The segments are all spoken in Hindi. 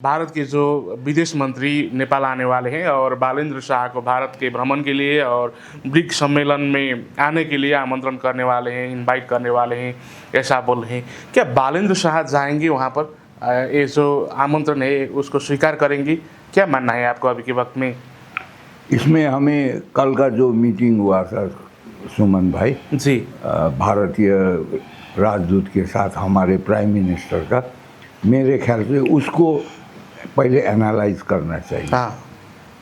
भारत के जो विदेश मंत्री नेपाल आने वाले हैं और बालेंद्र शाह को भारत के भ्रमण के लिए और ब्रिक्स सम्मेलन में आने के लिए आमंत्रण करने वाले हैं, इनवाइट करने वाले हैं, ऐसा बोल रहे हैं। क्या बालेंद्र शाह जाएंगे वहाँ पर? ये जो आमंत्रण है उसको स्वीकार करेंगी? क्या मानना है आपको अभी के वक्त में? इसमें हमें कल का जो मीटिंग हुआ था सुमन भाई जी, भारतीय राजदूत के साथ हमारे प्राइम मिनिस्टर का, मेरे ख्याल से उसको पहले एनालाइज करना चाहिए। हाँ,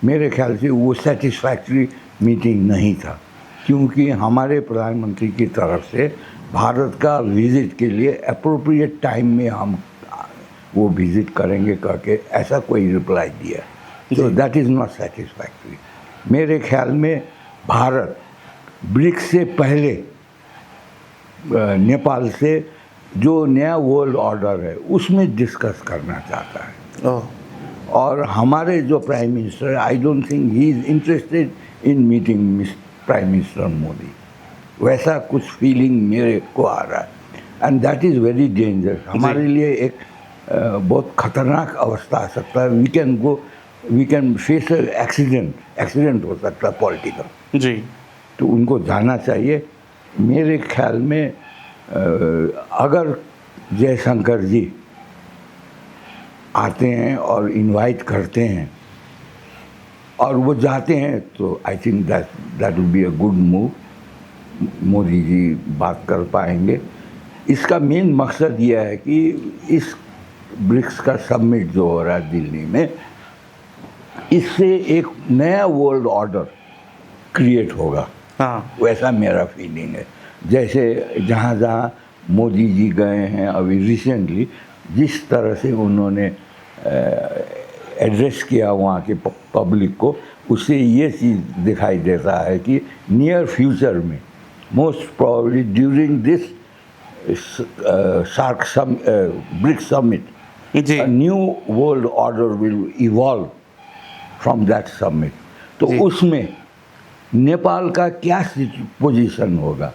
मेरे ख्याल से वो सेटिस्फैक्ट्री मीटिंग नहीं था, क्योंकि हमारे प्रधानमंत्री की तरफ से भारत का विज़िट के लिए अप्रोप्रिएट टाइम में हम वो विज़िट करेंगे करके ऐसा कोई रिप्लाई दिया, तो दैट इज़ नॉट सेटिस्फैक्ट्री। मेरे ख्याल में भारत ब्रिक्स से पहले नेपाल से जो नया वर्ल्ड ऑर्डर है उसमें डिस्कस करना चाहता है। ओह, और हमारे जो prime minister, I don't think he is interested in meeting prime minister Modi, वैसा कुछ फीलिंग मेरे को आ रहा है, and that is very dangerous. हमारे लिए एक बहुत खतरनाक अवस्था आ सकता है। वी कैन फेस एक्सीडेंट हो सकता है पॉलिटिकल। जी, तो उनको जाना चाहिए। मेरे ख्याल में अगर जयशंकर जी आते हैं और इनवाइट करते हैं और वो जाते हैं तो I think that will be a good move. Modi ji बात कर पाएंगे। इसका मेन मकसद यह है कि इस ब्रिक्स का समिट जो हो रहा है दिल्ली में, इससे एक नया वर्ल्ड ऑर्डर क्रिएट होगा, हाँ, वैसा मेरा फीलिंग है। जैसे जहाँ जहाँ मोदी जी गए हैं अभी रिसेंटली, जिस तरह से उन्होंने एड्रेस किया वहाँ के पब्लिक को, उससे ये चीज़ दिखाई देता है कि नियर फ्यूचर में most probably during this BRICS summit जी, a new world order will evolve from that summit। तो जी। उसमें नेपाल का क्या पोजीशन होगा,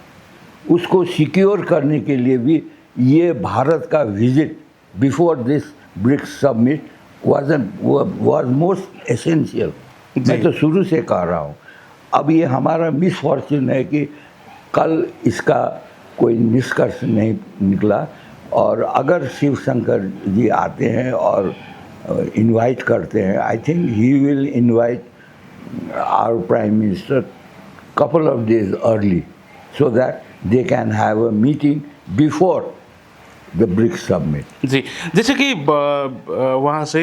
उसको सिक्योर करने के लिए भी ये भारत का visit before this BRICS summit was most essential. मैं तो शुरू से कह रहा हूँ। अब ये हमारा मिसफॉर्चून है कि कल इसका कोई निष्कर्ष नहीं निकला, और अगर शिव शंकर जी आते हैं और इनवाइट करते हैं, I think he will invite our prime minister couple of days early so that they can have a meeting before the BRICS summit। जी, जैसे कि वहाँ से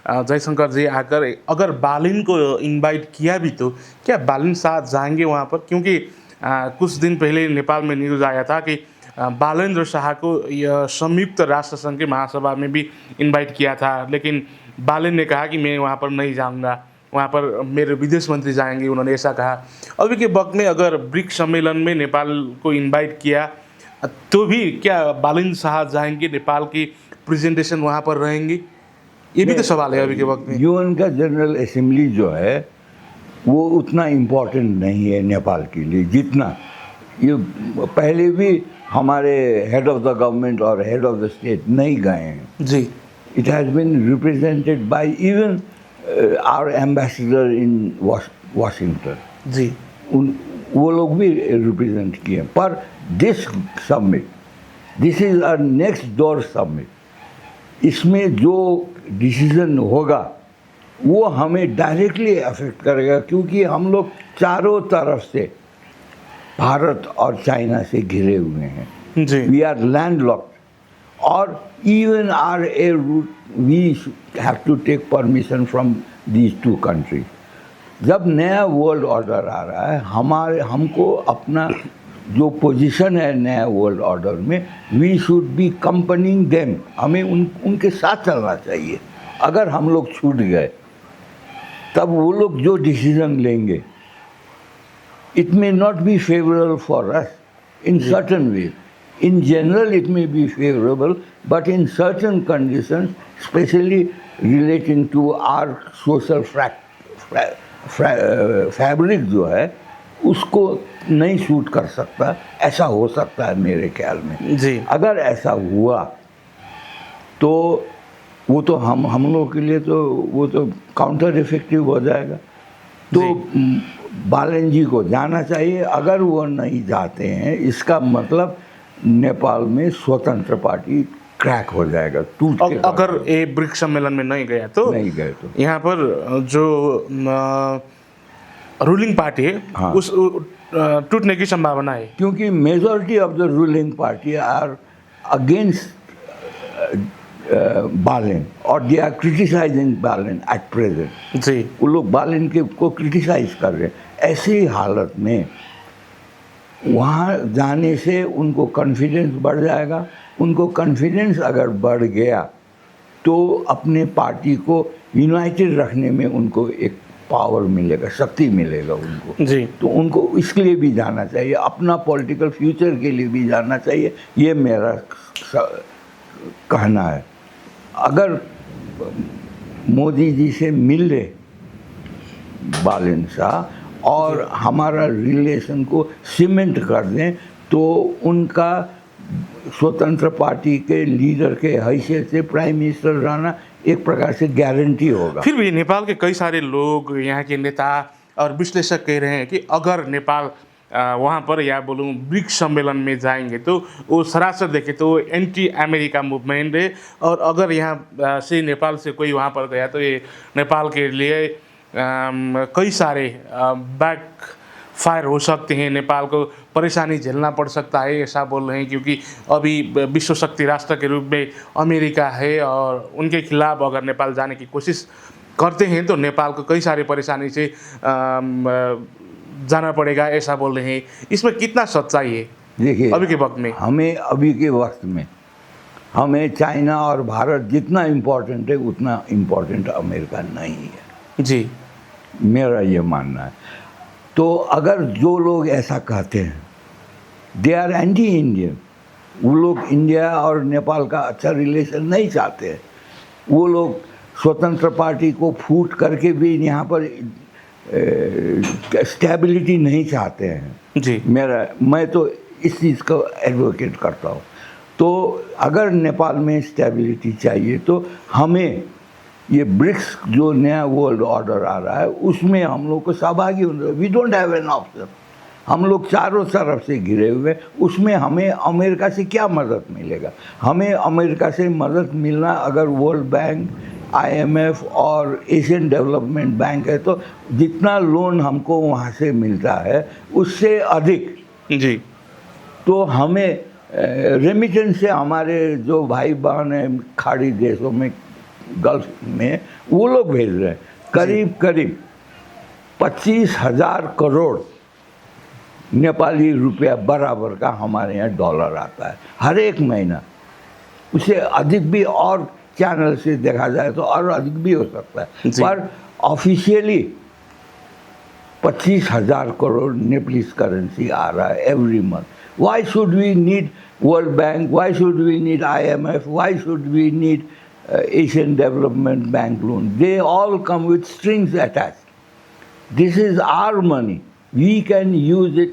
जयशंकर जी आकर अगर बालिन को इनवाइट किया भी तो क्या बालिन साथ जाएंगे वहाँ पर? क्योंकि कुछ दिन पहले नेपाल में न्यूज़ आया था कि बालेंद्र शाह को यह संयुक्त राष्ट्र संघ के महासभा में भी इनवाइट किया था, लेकिन बालिन ने कहा कि मैं वहाँ पर नहीं जाऊँगा, वहाँ पर मेरे विदेश मंत्री जाएंगे, उन्होंने ऐसा कहा। अभी के वक्त में अगर ब्रिक्स सम्मेलन में नेपाल को इनवाइट किया तो भी क्या बालेंद्र शाह जाएंगे, नेपाल की प्रेजेंटेशन वहाँ पर रहेंगी? ये भी तो सवाल है अभी के वक्त में। यूएन का जनरल असेंबली जो है वो उतना इम्पोर्टेंट नहीं है नेपाल के लिए जितना ये पहले भी हमारे हेड ऑफ द गवर्नमेंट और हेड ऑफ द स्टेट नहीं गए हैं। जी, it has been represented by even our ambassador in Washington. जी, वो लोग भी रिप्रेजेंट किए। पर this summit, this is a next door summit, इसमें जो डिसीजन होगा वो हमें डायरेक्टली अफेक्ट करेगा, क्योंकि हम लोग चारों तरफ से भारत और चाइना से घिरे हुए हैं। जी, वी आर लैंडलॉक्ड, और even our air route we have to take permission from these two countries। जब नया वर्ल्ड ऑर्डर आ रहा है, हमको अपना जो पोजीशन है नया वर्ल्ड ऑर्डर में, वी शुड बी कंपनीइंग देम। हमें उनके साथ चलना चाहिए। अगर हम लोग छूट गए तब वो लोग जो डिसीजन लेंगे, it may not be favorable for us in certain ways। In general it may be favorable, but in certain conditions, especially relating to our social fabric जो है, उसको नहीं सूट कर सकता, ऐसा हो सकता है मेरे ख्याल में। जी, अगर ऐसा हुआ तो वो तो हम लोगों के लिए तो वो तो काउंटर इफेक्टिव हो जाएगा। तो बालन जी को जाना चाहिए। अगर वो नहीं जाते हैं, इसका मतलब नेपाल में स्वतंत्र पार्टी क्रैक हो जाएगा, टूट के अगर ये ब्रिक्स सम्मेलन में नहीं गया तो नहीं गए तो यहाँ पर जो रूलिंग पार्टी है हाँ। उस टूटने की संभावना है, क्योंकि majority of the ruling party are against Balen और they are criticising Balen at present. जी वो लोग बालन के को क्रिटिसाइज कर रहे हैं। ऐसी हालत में वहाँ जाने से उनको कॉन्फिडेंस बढ़ जाएगा। उनको कॉन्फिडेंस अगर बढ़ गया तो अपने पार्टी को यूनाइटेड रखने में उनको एक पावर मिलेगा, शक्ति मिलेगा उनको। जी तो उनको इसके लिए भी जाना चाहिए, अपना पॉलिटिकल फ्यूचर के लिए भी जाना चाहिए, ये मेरा कहना है। अगर मोदी जी से मिल रहे बालन शाह और हमारा रिलेशन को सीमेंट कर दें तो उनका स्वतंत्र पार्टी के लीडर के हैसियत से प्राइम मिनिस्टर रहना एक प्रकार से गारंटी होगा। फिर भी नेपाल के कई सारे लोग, यहाँ के नेता और विश्लेषक कह रहे हैं कि अगर नेपाल वहाँ पर या बोलूँ ब्रिक्स सम्मेलन में जाएंगे तो वो सरासर देखें तो एंटी अमेरिका मूवमेंट है, और अगर यहाँ से नेपाल से कोई वहाँ पर गया तो ये नेपाल के लिए कई सारे बैक फायर हो सकते हैं, नेपाल को परेशानी झेलना पड़ सकता है, ऐसा बोल रहे हैं। क्योंकि अभी विश्व शक्ति राष्ट्र के रूप में अमेरिका है और उनके खिलाफ अगर नेपाल जाने की कोशिश करते हैं तो नेपाल को कई सारी परेशानी से जाना पड़ेगा, ऐसा बोल रहे हैं। इसमें कितना सच्चाई है देखिए अभी के वक्त में? हमें अभी के वक्त में हमें चाइना और भारत जितना इम्पोर्टेंट है उतना इम्पोर्टेंट अमेरिका नहीं है। जी मेरा ये मानना है। तो अगर जो लोग ऐसा कहते हैं दे आर एंटी इंडियन, वो लोग इंडिया और नेपाल का अच्छा रिलेशन नहीं चाहते हैं। वो लोग स्वतंत्र पार्टी को फूट करके भी यहाँ पर स्टेबिलिटी नहीं चाहते हैं। जी मैं तो इस चीज़ को एडवोकेट करता हूँ। तो अगर नेपाल में स्टेबिलिटी चाहिए तो हमें ये ब्रिक्स जो नया वर्ल्ड ऑर्डर आ रहा है उसमें हम लोग को सहभागी होना। We don't have an option. हम लोग चारों तरफ से घिरे हुए, उसमें हमें अमेरिका से क्या मदद मिलेगा? हमें अमेरिका से मदद मिलना अगर वर्ल्ड बैंक, IMF और एशियन डेवलपमेंट बैंक है तो जितना लोन हमको वहाँ से मिलता है उससे अधिक जी तो हमें रेमिटेंस से हमारे जो भाई बहन हैं खाड़ी देशों में, गल्फ में, वो लोग भेज रहे हैं। करीब करीब 25,000 करोड़ नेपाली रुपया बराबर का हमारे यहाँ डॉलर आता है हर एक महीना। उससे अधिक भी और चैनल से देखा जाए तो और अधिक भी हो सकता है, पर ऑफिशियली 25,000 करोड़ नेपालीज करेंसी आ रहा है every month. Why should we need World Bank? Why should we need IMF? Why should we need Asian Development Bank loan? They all come with strings attached. This is our money. We can use it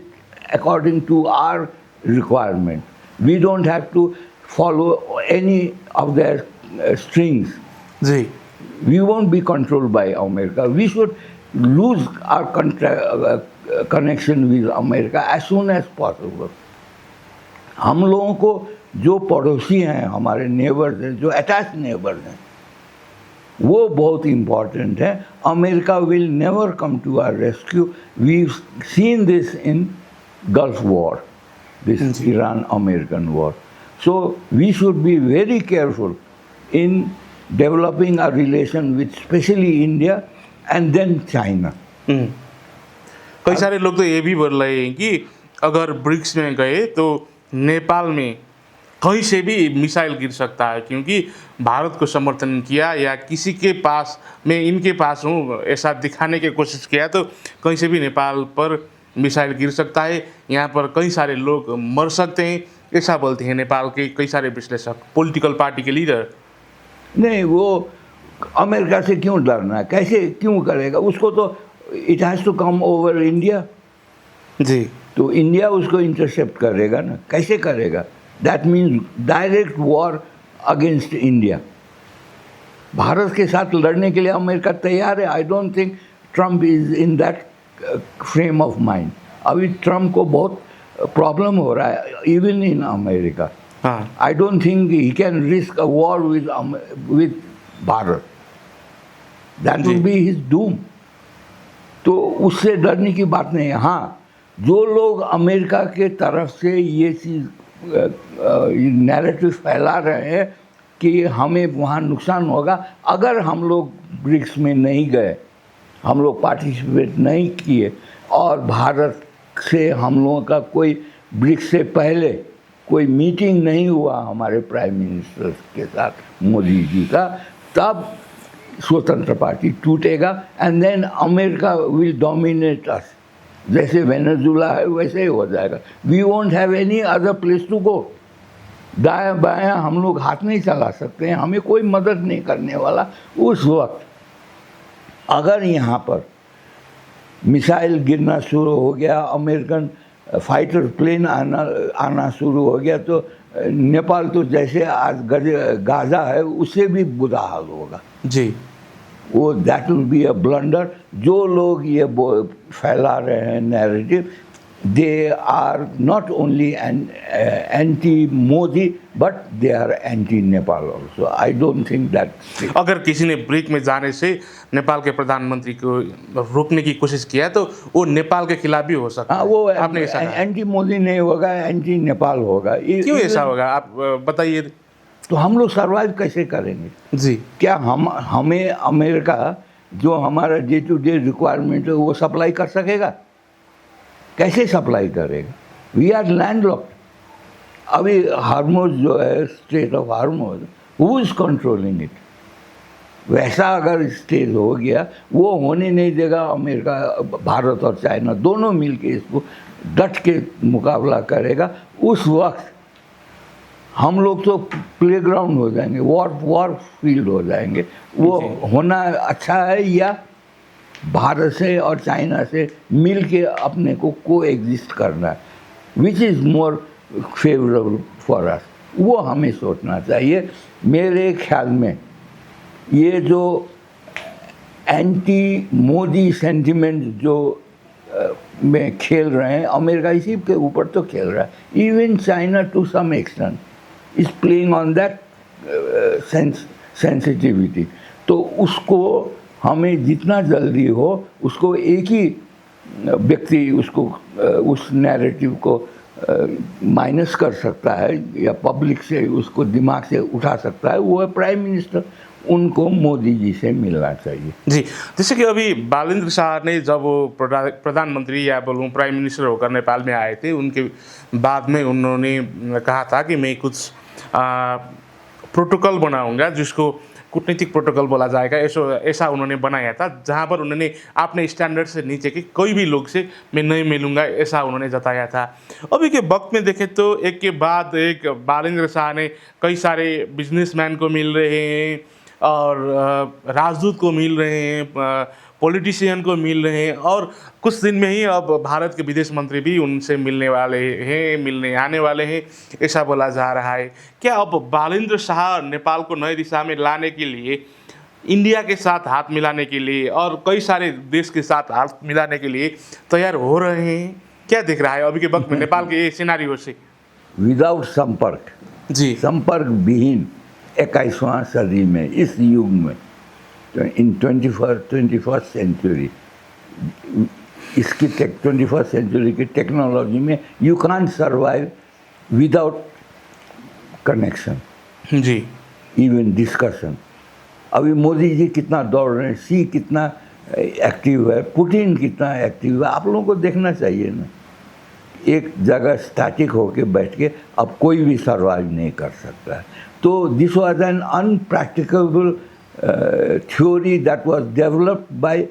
according to our requirement. We don't have to follow any of their strings. जी We won't be controlled by America. We should lose our connection with America as soon as possible. हम लोगों को जो पड़ोसी हैं, हमारे नेबर्स हैं, जो अटैच नेबर्स हैं, वो बहुत इम्पॉर्टेंट है। America will never come to our rescue. We seen this in Gulf War, this Iran American war. So we should be very careful in developing a relation with specially India and then China. कई सारे लोग तो ये भी बोल रहे हैं कि अगर ब्रिक्स में गए तो नेपाल में कहीं से भी मिसाइल गिर सकता है, क्योंकि भारत को समर्थन किया या किसी के पास मैं इनके पास हूँ ऐसा दिखाने की कोशिश किया तो कहीं से भी नेपाल पर मिसाइल गिर सकता है, यहाँ पर कई सारे लोग मर सकते हैं, ऐसा बोलते हैं नेपाल के कई सारे विश्लेषक, पॉलिटिकल पार्टी के लीडर। नहीं, वो अमेरिका से क्यों डरना है? कैसे क्यों करेगा? उसको तो it has to come over India. जी तो इंडिया उसको इंटरसेप्ट करेगा ना, कैसे करेगा? That means direct war against India. Bharat के साथ लड़ने के लिए अमेरिका तैयार है। I don't think Trump is in that frame of mind. अभी ट्रम्प को बहुत प्रॉब्लम हो रहा है इवन इन अमेरिका। हाँ I don't think he can risk a war with Bharat. That जी। Will be his doom. तो उससे डरने की बात नहीं है। हाँ, जो लोग अमेरिका के तरफ से ये चीज़ नैरेटिव फैला रहे हैं कि हमें वहाँ नुकसान होगा अगर हम लोग ब्रिक्स में नहीं गए, हम लोग पार्टिसिपेट नहीं किए और भारत से हम लोगों का कोई ब्रिक्स से पहले कोई मीटिंग नहीं हुआ हमारे प्राइम मिनिस्टर के साथ मोदी जी का, तब स्वतंत्र पार्टी टूटेगा and then America will dominate us. जैसे वेनेजुला है वैसे ही हो जाएगा। We won't have any other place to go. दायां बायां हम लोग हाथ नहीं चला सकते हैं, हमें कोई मदद नहीं करने वाला। उस वक्त अगर यहाँ पर मिसाइल गिरना शुरू हो गया, अमेरिकन फाइटर प्लेन आना शुरू हो गया, तो नेपाल तो जैसे आज गाजा है उससे भी बुरा हाल होगा जी। वो। That will be a blunder. जो लोग ये फैला रहे हैं narrative, they are not only anti Modi but they are anti Nepal also. I don't think that. अगर किसी ने ब्रिक में जाने से नेपाल के प्रधानमंत्री को रोकने की कोशिश किया है तो वो नेपाल के खिलाफ भी हो सकता हाँ, है। वो आपने ऐसा कहा। एंटी मोदी नहीं होगा, एंटी नेपाल होगा। क्यों ऐसा होगा, आप बताइए। तो हम लोग सर्वाइव कैसे करेंगे? जी। क्या हमें अमेरिका जो हमारा डे टू डे रिक्वायरमेंट है वो सप्लाई कर सकेगा? कैसे सप्लाई करेगा? We are landlocked. अभी हार्मोज जो है, strait of Hormuz, who is controlling it? वैसा अगर स्टेट हो गया, वो होने नहीं देगा अमेरिका। भारत और चाइना दोनों मिलके इसको डट के मुकाबला करेगा। उस वक्त हम लोग तो प्लेग्राउंड हो जाएंगे, वॉर फील्ड हो जाएंगे। वो होना अच्छा है या भारत से और चाइना से मिल के अपने को एग्जिस्ट करना है, which is more favourable for us, वो हमें सोचना चाहिए। मेरे ख्याल में ये जो एंटी मोदी सेंटिमेंट जो में खेल रहे हैं, अमेरिका इसी के ऊपर तो खेल रहा है। Even China to some extent is playing on that sensitivity. तो उसको हमें जितना जल्दी हो उसको एक ही व्यक्ति उसको उस नैरेटिव को माइनस कर सकता है या पब्लिक से उसको दिमाग से उठा सकता है, वो है प्राइम मिनिस्टर। उनको मोदी जी से मिलना चाहिए। जी, जैसे कि अभी बालेंद्र शाह ने जब वो प्रधानमंत्री या बोलूँ प्राइम मिनिस्टर होकर नेपाल में आए थे, उनके बाद में उन्होंने कहा था कि मैं कुछ प्रोटोकॉल बनाऊंगा जिसको कूटनीतिक प्रोटोकॉल बोला जाएगा। ऐसा उन्होंने बनाया था, जहाँ पर उन्होंने अपने स्टैंडर्ड से नीचे के कोई भी लोग से मैं नहीं मिलूंगा, ऐसा उन्होंने जताया था। अभी के वक्त में देखें तो एक के बाद एक बालेंद्र शाह ने कई सारे बिजनेसमैन को मिल रहे हैं और राजदूत को मिल रहे हैं, पॉलिटिशियन को मिल रहे हैं, और कुछ दिन में ही अब भारत के विदेश मंत्री भी उनसे मिलने आने वाले हैं, ऐसा बोला जा रहा है। क्या अब बालेंद्र शाह नेपाल को नई दिशा में लाने के लिए, इंडिया के साथ हाथ मिलाने के लिए और कई सारे देश के साथ हाथ मिलाने के लिए तैयार हो रहे हैं? क्या दिख रहा है अभी के वक्त में नेपाल के सिनारियो से? विदाउट संपर्क, जी, संपर्क विहीन 21वां सदी में, इस युग में, इन 21st सेंचुरी, इसकी 21st सेंचुरी की टेक्नोलॉजी में you can't survive without connection, जी, इवन डिस्कशन। अभी मोदी जी कितना दौड़ रहे हैं, सी कितना एक्टिव है, पुतिन कितना एक्टिव है, आप लोगों को देखना चाहिए ना। एक जगह स्टैटिक होके बैठ के अब कोई भी सर्वाइव नहीं कर सकता है। तो this was an unpracticable theory that was developed by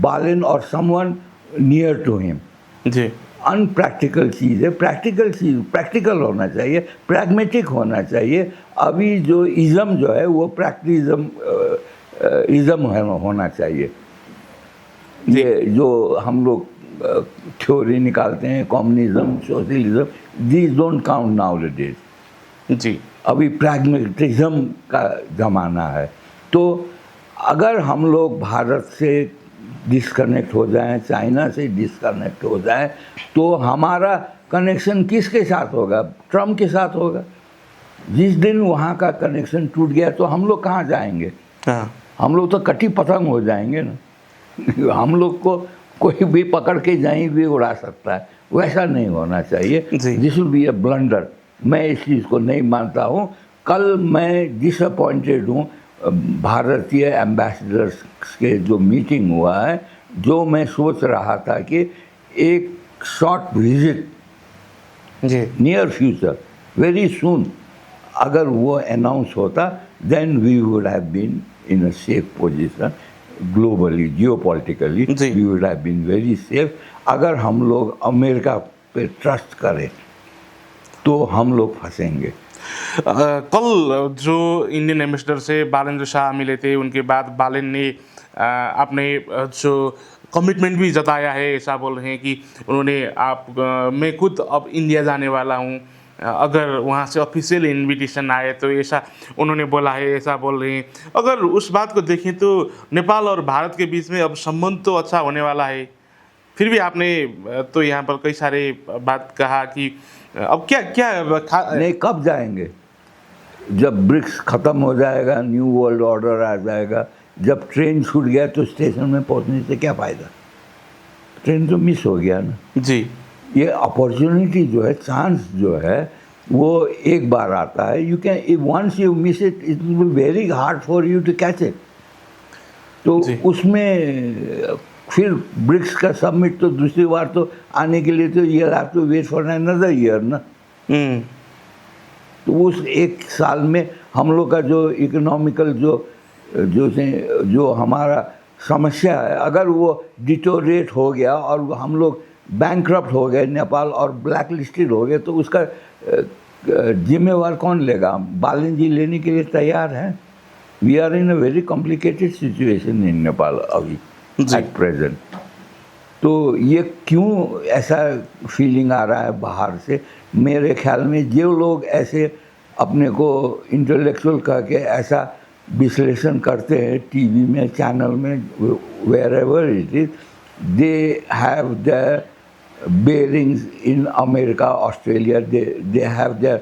Balin or someone near to him. जी, अनप्रैक्टिकल चीज़ है। प्रैक्टिकल चीज़ प्रैक्टिकल होना चाहिए, प्रैग्मेटिक होना चाहिए। अभी जो इज़म जो है वो इज़म होना चाहिए। ये जो हम लोग थ्योरी निकालते हैं, communism, socialism, these don't count now the days. जी, अभी प्रैग्मेटिज्म का ज़माना है। तो अगर हम लोग भारत से डिस्कनेक्ट हो जाएं, चाइना से डिस्कनेक्ट हो जाएं, तो हमारा कनेक्शन किसके साथ होगा? ट्रम्प के साथ होगा। जिस दिन वहाँ का कनेक्शन टूट गया तो हम लोग कहाँ जाएंगे? हाँ हम लोग तो कटी पतंग हो जाएंगे ना। हम लोग को कोई भी पकड़ के कहीं भी उड़ा सकता है, वैसा नहीं होना चाहिए। जी। This will be a blunder. मैं इस चीज़ को नहीं मानता हूँ। कल मैं डिसअपॉइंटेड हूँ भारतीय एम्बेसडर्स के जो मीटिंग हुआ है, जो मैं सोच रहा था कि एक शॉर्ट विजिट जी नियर फ्यूचर, वेरी सून, अगर वो अनाउंस होता, then we would have been in a safe position globally, geopolitically जी। We would have been very safe. अगर हम लोग अमेरिका पे ट्रस्ट करें तो हम लोग फंसेंगे। कल जो इंडियन एम्बेसडर से बालेंद्र शाह मिले थे, उनके बाद बालेन ने अपने जो कमिटमेंट भी जताया है, ऐसा बोल रहे हैं कि उन्होंने मैं खुद अब इंडिया जाने वाला हूँ, अगर वहाँ से ऑफिशियल इनविटेशन आए तो, ऐसा उन्होंने बोला है, ऐसा बोल रहे हैं। अगर उस बात को देखें तो नेपाल और भारत के बीच में अब संबंध तो अच्छा होने वाला है, फिर भी आपने तो यहाँ पर कई सारे बात कहा कि अब क्या क्या नहीं, कब जाएंगे? जब ब्रिक्स ख़त्म हो जाएगा, न्यू वर्ल्ड ऑर्डर आ जाएगा, जब ट्रेन छूट गया तो स्टेशन में पहुंचने से क्या फ़ायदा? ट्रेन तो मिस हो गया ना। जी ये अपॉर्चुनिटी जो है, चांस जो है, वो एक बार आता है। You can, if once you miss it, it will be very hard for you to catch it. तो जी। उसमें फिर ब्रिक्स का सबमिट तो दूसरी बार तो आने के लिए तो you have to wait for another year ना। तो उस एक साल में हम लोग का जो इकोनॉमिकल जो हमारा समस्या है, अगर वो डिटोरेट हो गया और हम लोग बैंकरप्ट हो गए, नेपाल, और ब्लैक लिस्टेड हो गए, तो उसका जिम्मेवार कौन लेगा? बालन जी लेने के लिए तैयार हैं। We are in a very complicated situation in Nepal अभी एट प्रेजेंट। तो ये क्यों ऐसा फीलिंग आ रहा है बाहर से? मेरे ख्याल में जो लोग ऐसे अपने को इंटेलेक्चुअल कह के ऐसा विश्लेषण करते हैं टीवी में, चैनल में, wherever it is, they have the bearings in America, Australia, they have their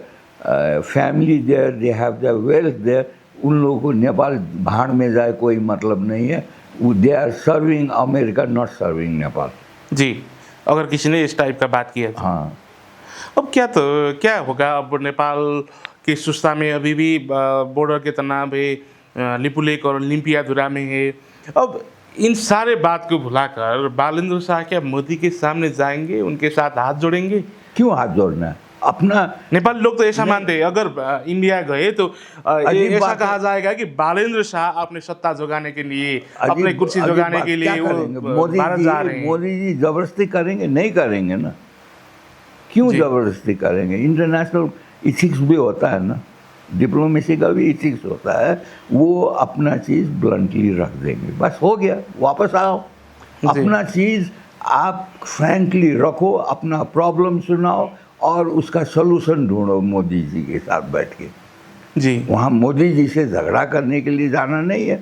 family there, they have their wealth there. उन लोगों को नेपाल भाड़ में जाए कोई मतलब नहीं है। They are serving America, not serving Nepal. जी, अगर किसी ने इस टाइप का बात किया तो। हाँ, अब क्या होगा? अब नेपाल की सुस्ता में अभी भी बॉर्डर के तनाव है, लिपुलेक और लिम्पियाधुरा में है। अब इन सारे बात को भुलाकर बालेंद्र शाह क्या मोदी के सामने जाएंगे, उनके साथ हाथ जोड़ेंगे? क्यों हाथ जोड़ना है? अपना नेपाली लोग तो ऐसा मानते हैं, अगर इंडिया गए तो ऐसा कहा जाएगा कि बालेंद्र शाह अपने सत्ता जुगाने के लिए, अपने कुर्सी जुगाने के लिए वो भारत जा रहे हैं। मोदी जी जबरदस्ती करेंगे? नहीं करेंगे ना। क्यों जबरदस्ती करेंगे? इंटरनेशनल इथिक्स भी होता है ना, डिप्लोमेसी का भी इथिक्स होता है। वो अपना चीज़ ब्लंटली रख देंगे, बस हो गया, वापस आओ। अपना चीज़ आप फ्रैंकली रखो, अपना प्रॉब्लम सुनाओ और उसका सलूशन ढूंढो मोदी जी के साथ बैठ के। जी, वहाँ मोदी जी से झगड़ा करने के लिए जाना नहीं है।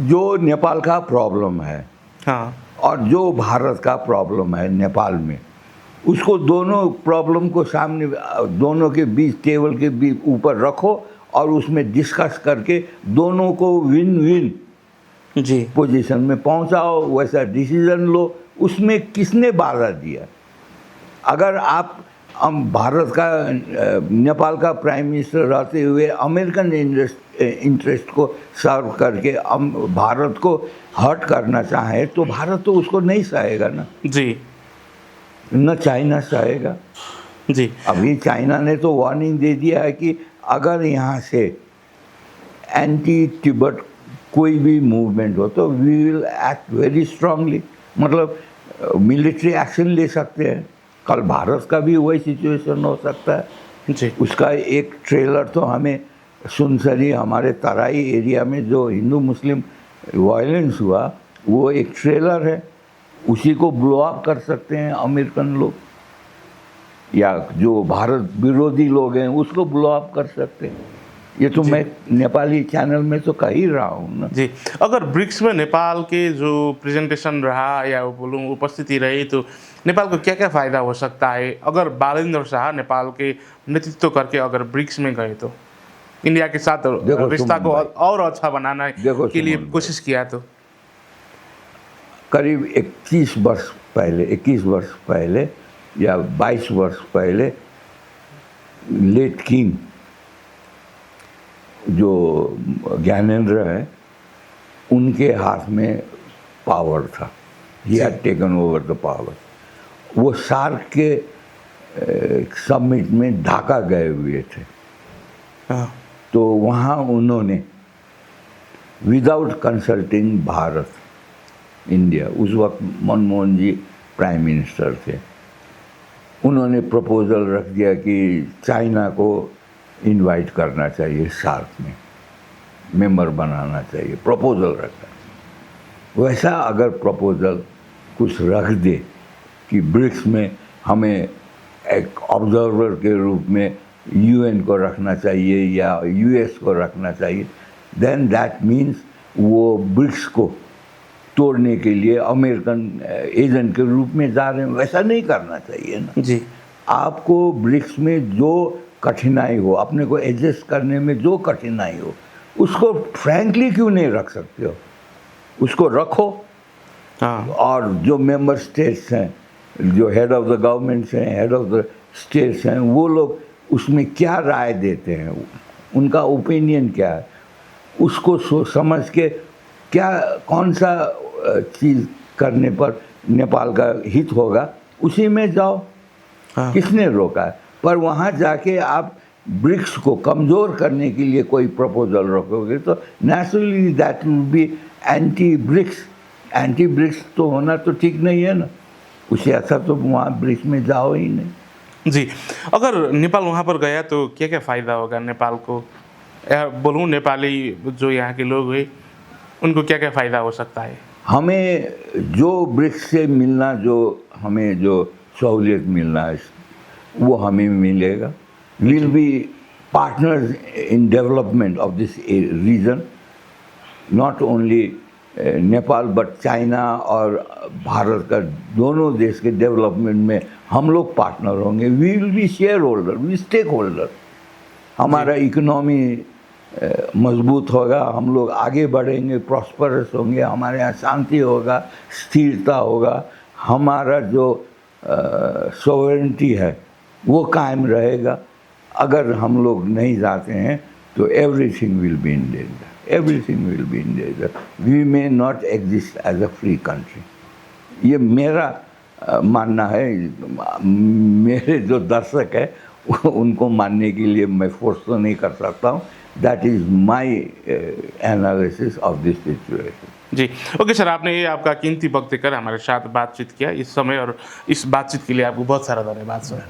जो नेपाल का प्रॉब्लम है, हाँ, और जो भारत का प्रॉब्लम है नेपाल में, उसको दोनों प्रॉब्लम को सामने, दोनों के बीच, टेबल के बीच ऊपर रखो और उसमें डिस्कस करके दोनों को विन विन जी, पोजीशन में पहुंचाओ, वैसा डिसीजन लो। उसमें किसने बाधा दिया? अगर आप भारत का, नेपाल का प्राइम मिनिस्टर रहते हुए अमेरिकन इंटरेस्ट को सर्व करके भारत को हर्ट करना चाहे, तो भारत तो उसको नहीं सहेगा ना। जी, न चाइना सहेगा। जी। अभी चाइना ने तो वार्निंग दे दिया है कि अगर यहाँ से एंटी तिब्बत कोई भी मूवमेंट हो तो we will act very strongly, मतलब मिलिट्री एक्शन ले सकते हैं। कल भारत का भी वही सिचुएशन हो सकता है। जी, उसका एक ट्रेलर तो हमें सुनसरी, हमारे तराई एरिया में जो हिंदू मुस्लिम वायलेंस हुआ, वो एक ट्रेलर है। उसी को ब्लो अप कर सकते हैं अमेरिकन लोग, या जो भारत विरोधी लोग हैं उसको ब्लो अप कर सकते हैं। ये तो मैं नेपाली चैनल में तो कह ही रहा हूँ ना। जी, अगर ब्रिक्स में नेपाल के जो प्रेजेंटेशन रहा या वो बोलूँ उपस्थिति रही तो नेपाल को क्या-क्या फ़ायदा हो सकता है? अगर बालेन्द्र शाह नेपाल के नेतृत्व करके अगर ब्रिक्स में गए तो? इंडिया के साथ देखो रिश्ता सुमन को भाई, और अच्छा बनाने देखो के लिए सुमन भाई, कोशिश किया तो? करीब 21 वर्ष पहले या 22 वर्ष पहले लेट किंग जो ज्ञानेंद्र है, उनके हाथ में पावर था। He had taken over the power. वो सार्क के समिट में ढाका गए हुए थे। हाँ, तो वहाँ उन्होंने विदाउट कंसल्टिंग भारत, इंडिया, उस वक्त मनमोहन जी प्राइम मिनिस्टर थे, उन्होंने प्रपोजल रख दिया कि चाइना को इनवाइट करना चाहिए, सार्क में मेंबर बनाना चाहिए, प्रपोजल रखा। वैसा अगर प्रपोजल कुछ रख दे कि ब्रिक्स में हमें एक ऑब्जर्वर के रूप में यूएन को रखना चाहिए या यूएस को रखना चाहिए, देन दैट मीन्स वो ब्रिक्स को तोड़ने के लिए अमेरिकन एजेंट के रूप में जा रहे हैं। वैसा नहीं करना चाहिए ना जी, आपको। ब्रिक्स में जो कठिनाई हो, अपने को एडजस्ट करने में जो कठिनाई हो, उसको फ्रैंकली क्यों नहीं रख सकते हो? उसको रखो। हाँ, और जो मेंबर स्टेट्स हैं, जो हेड ऑफ द गवर्नमेंट्स हैं, हेड ऑफ द स्टेट्स हैं, वो लोग उसमें क्या राय देते हैं, उनका ओपिनियन क्या है, उसको समझ के क्या कौन सा चीज़ करने पर नेपाल का हित होगा, उसी में जाओ। हाँ, किसने रोका है? पर वहाँ जाके आप ब्रिक्स को कमज़ोर करने के लिए कोई प्रपोजल रखोगे तो naturally that will be anti BRICS. Anti BRICS तो होना तो ठीक नहीं है ना। उससे अच्छा तो वहाँ ब्रिक्स में जाओ ही नहीं। जी। अगर नेपाल वहाँ पर गया तो क्या-क्या फ़ायदा होगा नेपाल को? या बोलूँ नेपाली जो यहाँ के लोग हैं, उनको क्या-क्या फ़ायदा हो सकता है? हमें जो ब्रिक्स से मिलना, जो हमें जो सहूलियत मिलना है, वो हमें मिलेगा। Will be partners in development of this region, not only Nepal but China और भारत का, दोनों देश के डेवलपमेंट में हम लोग पार्टनर होंगे। We will be shareholder, we stakeholder. हमारा इकोनॉमी मजबूत होगा, हम लोग आगे बढ़ेंगे, प्रॉस्परस होंगे, हमारे यहाँ शांति होगा, स्थिरता होगा, हमारा जो सॉवरेंटी है वो कायम रहेगा। अगर हम लोग नहीं जाते हैं तो everything will be in danger, everything will be in danger. We may not exist as a free country. ये मेरा मानना है। मेरे जो दर्शक है उनको मानने के लिए मैं फोर्स तो नहीं कर सकता हूँ। That is my analysis of this situation. जी, ओके सर, आपने ये आपका कीमती वक्त देकर हमारे साथ बातचीत किया इस समय, और इस बातचीत के लिए आपको बहुत सारा धन्यवाद सर।